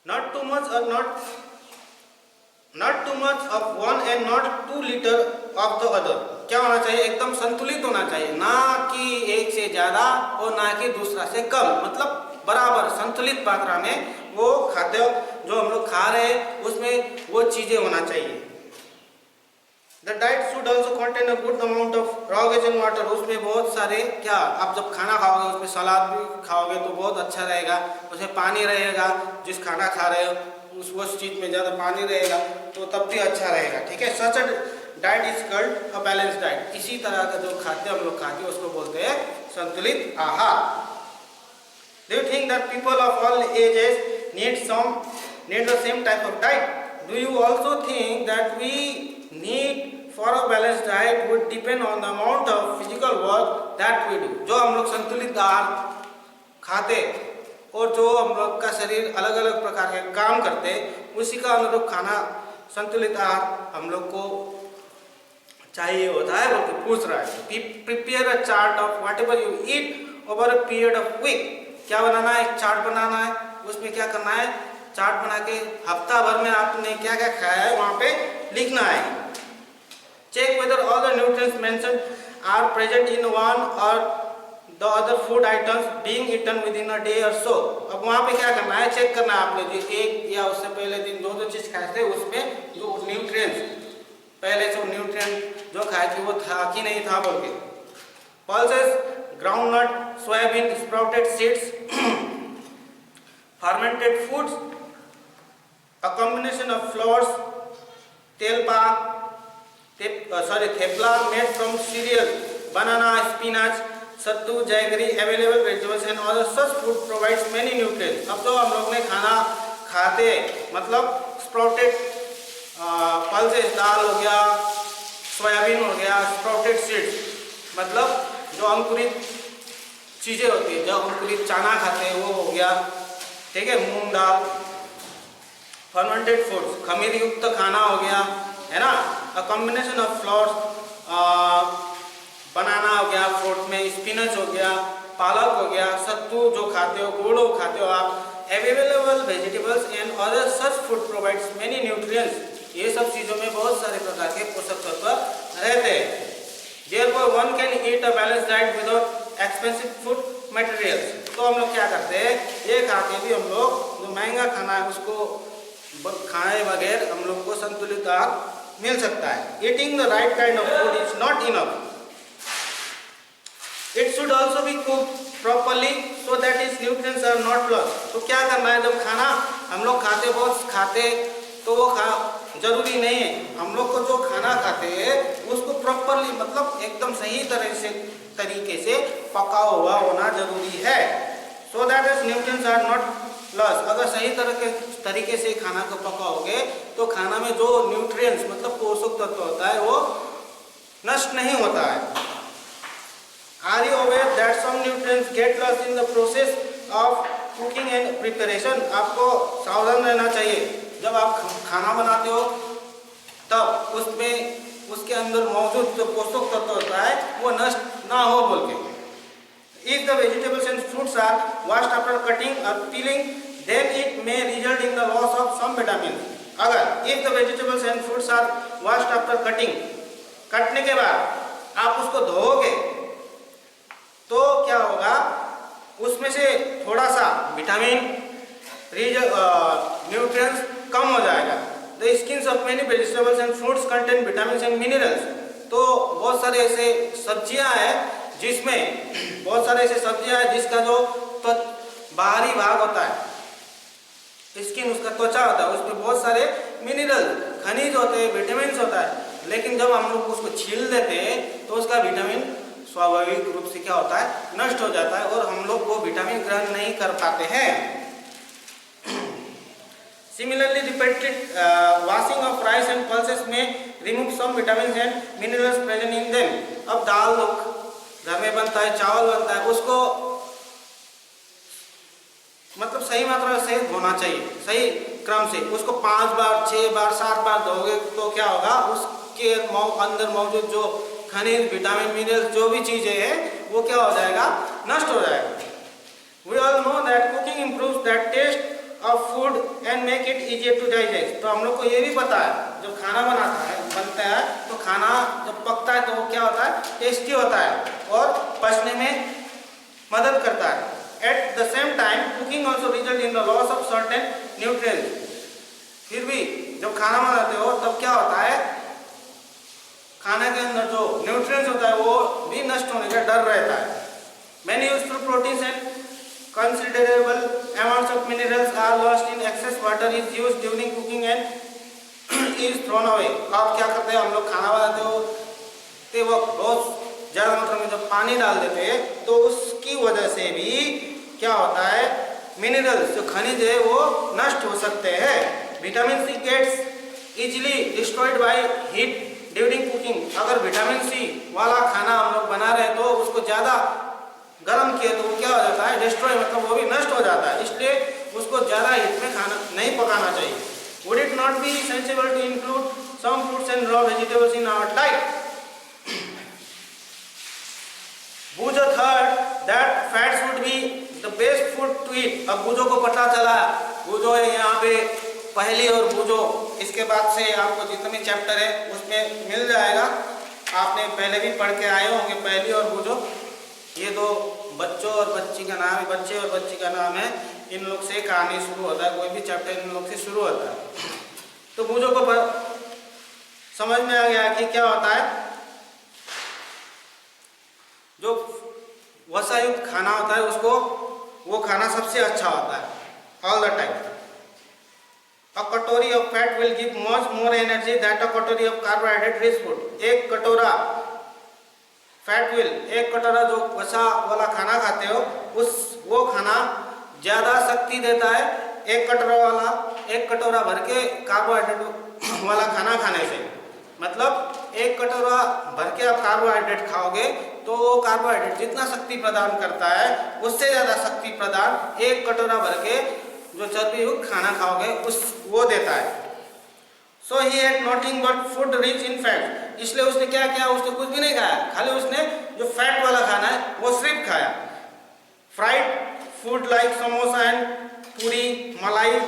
Not too much or not too much of one and not too little of the other. क्या होना चाहिए, एकदम संतुलित होना चाहिए, ना कि एक से ज्यादा और ना कि दूसरा से कम, मतलब बराबर संतुलित मात्रा में वो खाद्य जो हम लोग खा रहे हैं उसमें वो चीजें होना चाहिए। The diet should also contain a good amount of raw vegetable water. उसमें बहुत सारे क्या, आप जब खाना खाओगे उसमें सलाद भी खाओगे तो बहुत अच्छा रहेगा, उसमें पानी रहेगा, जिस खाना खा रहे हो उस चीज में ज्यादा पानी रहेगा तो तब भी अच्छा रहेगा, ठीक है। Such diet is called a balance diet. इसी तरह का जो खाद्य हम लोग खाते हैं उसको बोलते हैं संतुलित आहार। Do you think that people of all ages need the same type of diet? Do you also think that we need for a balanced diet would depend on the amount of physical work that we do? जो हम लोग संतुलित आहार खाते और जो हम लोग का शरीर अलग अलग प्रकार के काम करते उसी का अनुरूप खाना संतुलित आहार हम लोग को चाहिए होता है, वो पूछ रहा है। Prepare a chart of whatever you eat over a period of week. क्या बनाना है? एक चार्ट बनाना है। उसमें क्या करना है? चार्ट बना के हफ्ता भर में आपने क्या क्या खाया है वहां पे लिखना है। Check whether all the nutrients mentioned are present in one or the other food items being eaten within a day or so. अब वहां पे क्या करना है? चेक करना है आपने जो एक या उससे पहले दिन जो चीज खाए थे उसमें जो न्यूट्रिएंट्स पहले से न्यूट्रिएंट जो खाए थे वो था कि नहीं था बोल के। Pulses, groundnut, soybean, sprouted seeds, fermented foods, a combination of flours, thepla made from cereals, banana, spinach, sattu, jaggery, available vegetables and other such food provides many nutrients. अब तो हम लोग ने खाना खाते मतलब स्प्राउटेड पल्सेस, दाल हो गया, सोयाबीन हो गया, स्प्राउटेड सीड्स मतलब जो अंकुरित चीजें होती है, जो अंकुरित चना खाते हैं वो हो गया, ठीक है, मूंग दाल, फर्मेंटेड फूड्स, खमीर युक्त खाना हो गया, है ना, अ कॉम्बिनेशन ऑफ फ्लावर्स, बनाना हो गया, फ्रूट में स्पिनच हो गया, पालक हो गया, सत्तू जो खाते हो, गुड़ खाते हो आप, available vegetables and other such food provides many nutrients. ये सब चीजों में बहुत सारे प्रकार के पोषक तत्व रहते हैं। Therefore one can eat a balanced diet without expensive food materials। तो हम लोग क्या करते हैं, ये खा के भी हम लोग जो महंगा खाना है उसको खाए बगैर हम लोग को संतुलित आहार मिल सकता है। Eating the right kind of food is not enough. It should also be cooked properly so that its nutrients are not lost। तो क्या करना है, जब खाना हम लोग खाते बहुत खाते तो वो जरूरी नहीं है, हम लोग को जो खाना खाते हैं उसको प्रॉपरली मतलब एकदम सही तरीके से पका हुआ होना जरूरी है। So that is nutrients are not lost. अगर सही तरीके से खाना को पकाओगे तो खाना में जो न्यूट्रिएंट्स मतलब पोषक तत्व होता है वो नष्ट नहीं होता है। Are you aware that some nutrients get lost in the process of cooking and preparation. आपको सावधान रहना चाहिए जब आप खाना बनाते हो तब उसमें उसके अंदर मौजूद जो पोषक तत्व होता है वो नष्ट ना हो बोल के। If the vegetables and fruits are washed after cutting or peeling, then it may result in the loss of some vitamins। अगर if the vegetables and fruits are washed after cutting, कटने के बाद आप उसको धोओगे तो क्या होगा, उसमें से थोड़ा सा विटामिन न्यूट्रिएंट्स कम हो जाएगा। The skins of many vegetables and fruits contain vitamins and minerals। तो बहुत सारे ऐसे सब्जियां हैं जिसमें जिसका जो बाहरी भाग होता है, स्किन उसका त्वचा होता है, उसमें बहुत सारे मिनरल खनिज होते हैं, विटामिन होता है। लेकिन जब हम लोग उसको छील देते हैं तो उसका विटामिन स्वाभाविक रूप से क्या होता है, नष्ट हो जाता है और हम लोग वो विटामिन ग्रहण नहीं कर पाते हैं। Similarly, repeated washing of rice and pulses may remove some vitamins and minerals present in them। अब दाल घर में बनता है, चावल बनता है, उसको मतलब सही मात्रा से धोना चाहिए, सही क्रम से। उसको 5 बार 6 बार 7 बार धोगे तो क्या होगा, उसके अंदर मौजूद जो खनिज विटामिन मिनरल्स जो भी चीजें हैं वो क्या हो जाएगा, नष्ट हो जाएगा। We all know that cooking improves that taste of food and make it easier to digest। तो हम लोग को ये भी पता है जब खाना बनता है तो खाना जब पकता है तो वो क्या होता है, टेस्टी होता है और पचने में मदद करता है। At the same time, cooking also result in the loss of certain nutrients। फिर भी जब खाना बनाते हो तब क्या होता है, खाने के अंदर जो न्यूट्रिएंट्स होता है वो भी नष्ट होने का डर रहता है। Many useful proteins and considerable amounts of minerals are lost in excess water is used during cooking and is thrown away। आप क्या करते हैं, हम लोग खाना बनाते हो तो वो बहुत ज़्यादा मात्रा में जब पानी डाल देते हैं तो उसकी वजह से भी क्या होता है, मिनरल्स जो खनिज है वो नष्ट हो सकते हैं। Vitamin C gets easily destroyed by heat during cooking. अगर विटामिन सी वाला खाना हम लोग बना रहे हैं तो उसको ज़्यादा गर्म किए तो वो क्या हो जाता है, डिस्ट्रॉय, मतलब वो भी नष्ट हो जाता है। इसलिए उसको ज़्यादा हीट में खाना नहीं पकाना चाहिए। Would it not be sensible to include some fruits and raw vegetables in our diet? Boojho थर्ड that fats would be the best food to eat. अब बूझो को पता चला, बूझो है यहाँ पे पहली और बूझो, इसके बाद से आपको जितने भी चैप्टर है उसमें मिल जाएगा। आपने पहले भी पढ़ के आए होंगे पहली और बूझो। ये दो बच्चों और बच्ची का नाम है, बच्चे और बच्ची का नाम है। इन लोग से कहानी शुरू होता है, कोई भी चैप्टर इन लोग से शुरू होता है। तो बूझो को समझ में आ गया कि क्या होता है, जो वसायुक्त खाना होता है उसको वो खाना सबसे अच्छा होता है all the time. A katori of fat will give much more energy that a katori of carbohydrate rich food. एक कटोरा फैट विल, एक कटोरा जो वसा वाला खाना खाते हो वो खाना ज़्यादा शक्ति देता है एक कटोरा भर के कार्बोहाइड्रेट वाला खाना खाने से। मतलब एक कटोरा भर के आप कार्बोहाइड्रेट खाओगे तो वो कार्बोहाइड्रेट जितना शक्ति प्रदान करता है उससे ज़्यादा शक्ति प्रदान एक कटोरा भर के जो चर्बी युक्त खाना खाओगे वो देता है। So he had nothing but food rich in fat. इसलिए उसने क्या किया, उसने कुछ भी नहीं खाया, खाली उसने जो फैट वाला खाना है वो सिर्फ खाया। Fried food like samosa and पूरी, मलाई,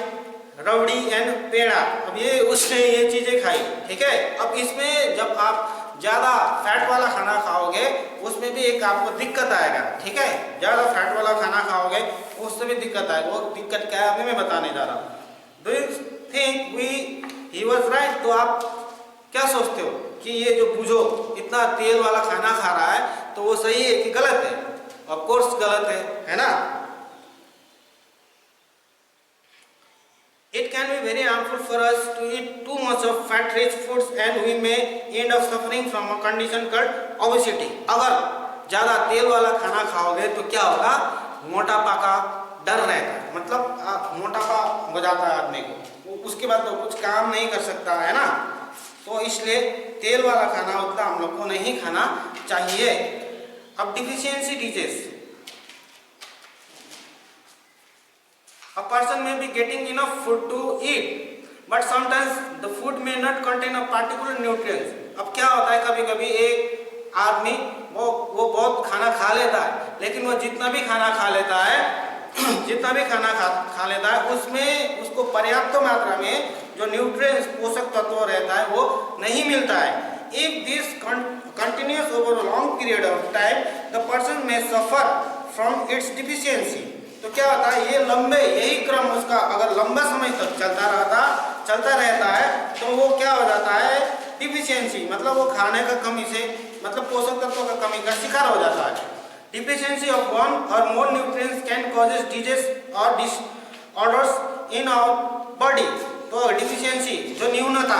रबड़ी एंड पेड़ा। अब ये उसने ये चीज़ें खाई, ठीक है। अब इसमें जब आप ज़्यादा फैट वाला खाना खाओगे उसमें भी एक आपको दिक्कत आएगा, ठीक है। ज़्यादा फैट वाला खाना खाओगे उससे भी दिक्कत आएगा। वो दिक्कत क्या है अभी मैं बताने जा रहा हूँ। Do you think he was right? तो आप क्या सोचते हो कि ये जो बूझो इतना तेल वाला खाना खा रहा है तो वो सही है कि गलत है? ऑफ कोर्स गलत है ना। It can be very harmful for us to eat too much of fat-rich foods and we may end up suffering from a condition called obesity. अगर ज़्यादा तेल वाला खाना खाओगे तो क्या होगा, मोटापा का डर रहता है। मतलब मोटापा हो जाता है आदमी को, उसके बाद तो कुछ काम नहीं कर सकता है ना। तो इसलिए तेल वाला खाना उतना हम लोग को नहीं खाना चाहिए। अब deficiency disease, a person may be getting enough food to eat but sometimes the food may not contain a particular nutrients. अब क्या होता है, कभी कभी एक आदमी वो बहुत खाना खा लेता है लेकिन वो जितना भी खाना खा लेता है उसमें उसको पर्याप्त मात्रा में जो न्यूट्रिएंट्स पोषक तत्व रहता है वो नहीं मिलता है। If this continues over a long period of time, the person may suffer from its deficiency. तो क्या होता है, ये लंबे यही क्रम उसका अगर लंबा समय तक चलता रहता है तो वो क्या हो जाता है, डिफिशियंसी, मतलब वो खाने का कमी से, मतलब पोषक तत्वों का कमी का शिकार हो जाता है। Deficiency of one or more nutrients can causes disease और डिसऑर्डर्स इन आवर बॉडी। तो डिफिशियंसी जो न्यूनता,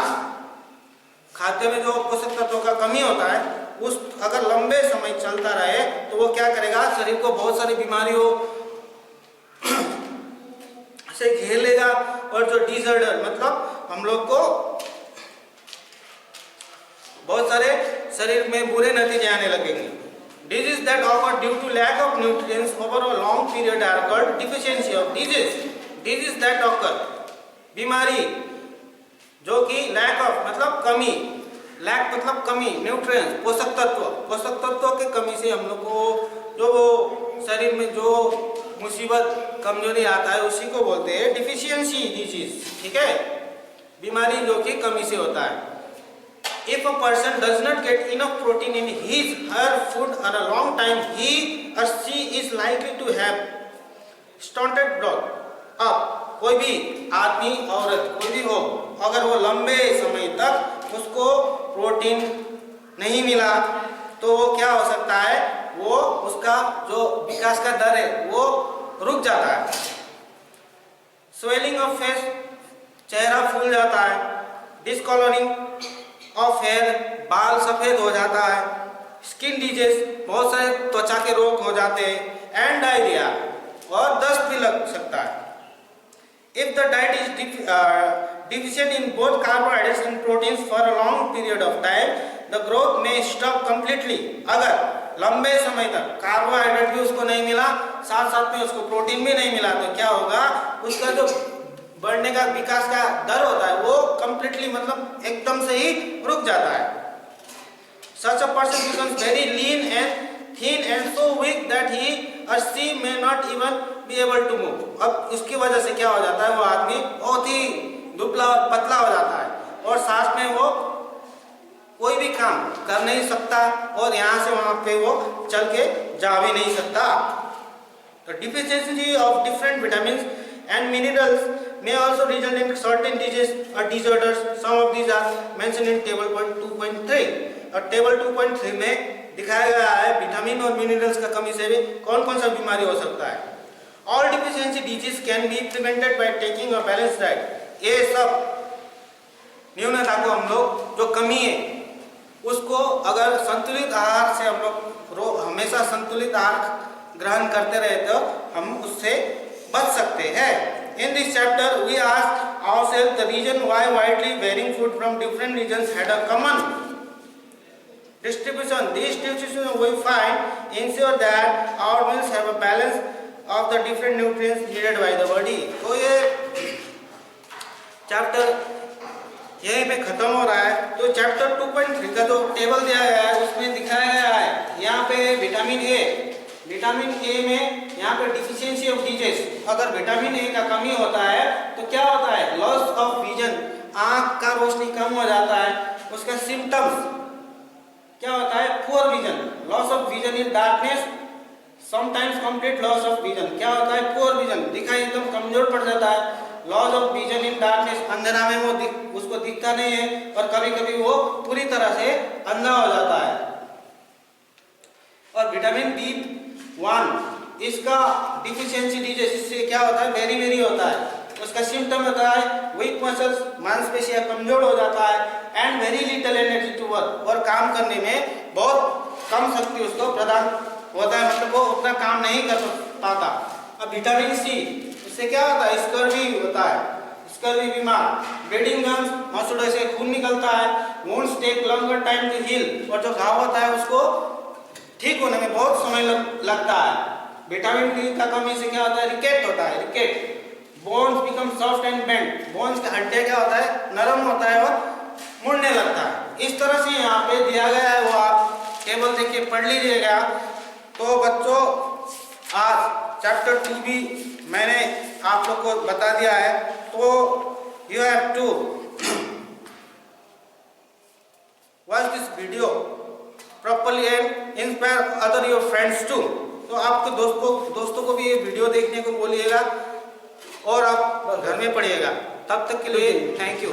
खाद्य में जो पोषक तत्वों का कमी होता है उस अगर लंबे समय चलता रहे तो वो क्या करेगा, शरीर को बहुत सारी बीमारियों से घेर लेगा। और जो डिसऑर्डर मतलब हम लोग को बहुत सारे शरीर में बुरे नतीजे आने लगेंगे। Disease that occur due to lack of nutrients over a long period are called deficiency of disease that occur, बीमारी जो कि लैक ऑफ मतलब कमी, लैक मतलब कमी, न्यूट्रिएंट्स पोषक तत्वों के कमी से हम लोग को जो वो शरीर में जो मुसीबत कमजोरी आता है उसी को बोलते हैं डिफिशियंसी डिजीज, ठीक है। बीमारी जो कि कमी से होता है। If a person does not get enough protein in his her food for a long time, he or she is likely to have stunted growth. अब कोई भी आदमी औरत कोई भी हो, अगर वो लंबे समय तक उसको प्रोटीन नहीं मिला तो वो क्या हो सकता है, वो उसका जो विकास का दर है वो रुक जाता है। स्वेलिंग ऑफ फेस, चेहरा फूल जाता है। डिस्कलरिंग ऑफ हेयर, बाल सफेद हो जाता है। स्किन डिजीज, बहुत सारे त्वचा के रोग हो जाते हैं। एंड डायरिया, और दस्त भी लग सकता है। If the diet is deficient in both carbohydrates and proteins for a long period of time, the growth may stop completely. अगर लंबे समय तक कार्बोहाइड्रेट भी उसको नहीं मिला, साथ साथ में उसको प्रोटीन भी नहीं मिला, तो क्या होगा, उसका जो बढ़ने का विकास का दर होता है वो completely मतलब एकदम से ही रुक जाता है। Such a person becomes very lean and thin and so weak that he or she may not even be able to move. अब इसकी वजह से क्या हो जाता है, वो आदमी बहुत ही दुबला और पतला हो जाता है और साथ में वो कोई भी काम कर नहीं सकता और यहाँ से वहाँ पे वो चल के जा भी नहीं सकता। तो deficiency of different vitamins and minerals may also result in certain diseases or disorders. Some of these are mentioned in table 2.3. और टेबल 2.3 में दिखाया गया है विटामिन और मिनरल्स का कमी से भी कौन कौन सा बीमारी हो सकता है। All deficiency disease can be prevented by taking a balanced diet. ये सब न्यूनता को हम लोग जो कमी है उसको अगर संतुलित आहार से हम लोग हमेशा संतुलित आहार ग्रहण करते रहे तो हम उससे बच सकते हैं। In this chapter we ask ourselves the reason why widely varying food from different regions had a common distribution. These distributions we find ensure that our meals have a balance of the different nutrients needed by the body. तो ये chapter यहीं पे खत्म हो रहा है। तो chapter 2.3 का जो टेबल दिया गया है उसमें दिखाया गया है यहाँ पे विटामिन ए में यहाँ पे डिफिशियंसी ऑफ डिजीज, अगर विटामिन ए का कमी होता है तो क्या होता है, लॉस ऑफ विजन, आँख का रोशनी कम हो जाता है। उसका सिम्टम्स क्या होता है, poor vision, loss of vision in darkness, sometimes complete loss of vision. क्या होता है, पुअर विजन, दिखाई एकदम कमजोर पड़ जाता है। Loss of vision in darkness, अंधेरा में वो उसको दिखता नहीं है और कभी कभी वो पूरी तरह से अंधा हो जाता है। और विटामिन B1 इसका डिफिशियंसी डिजीज, इससे क्या होता है, वेरी वेरी होता है। उसका सिम्टम होता है वीक मसल्स, मांसपेशियां कमजोर हो जाता है, and very little energy to work, और काम करने में बहुत कम शक्ति उसको प्रदान होता है, मतलब वो उतना काम नहीं कर पाता। अब विटामिन सी, इससे क्या होता है, स्कर्वी होता है, स्कर्वी बीमार, ब्लीडिंग गम्स, मसूड़े से खून निकलता है, wounds take longer time to heal, और जो घाव होता है उसको ठीक होने में बहुत समय लगता है। विटामिन डी का कमी से क्या होता है, रिकेट होता है, ricket, bones become soft and bend, bones का हड्डियां क्या होता है, नरम होता है और मुड़ने लगता है। इस तरह से यहाँ पे दिया गया है, वो आप टेबल देख के पढ़ लीजिएगा। तो बच्चों आज चैप्टर 2 भी मैंने आप लोग को बता दिया है, तो you have to watch this video properly and inspire other your friends too. तो आपके दोस्तों को भी ये वीडियो देखने को बोलिएगा और आप घर में पढ़िएगा। तब तक के लिए थैंक यू।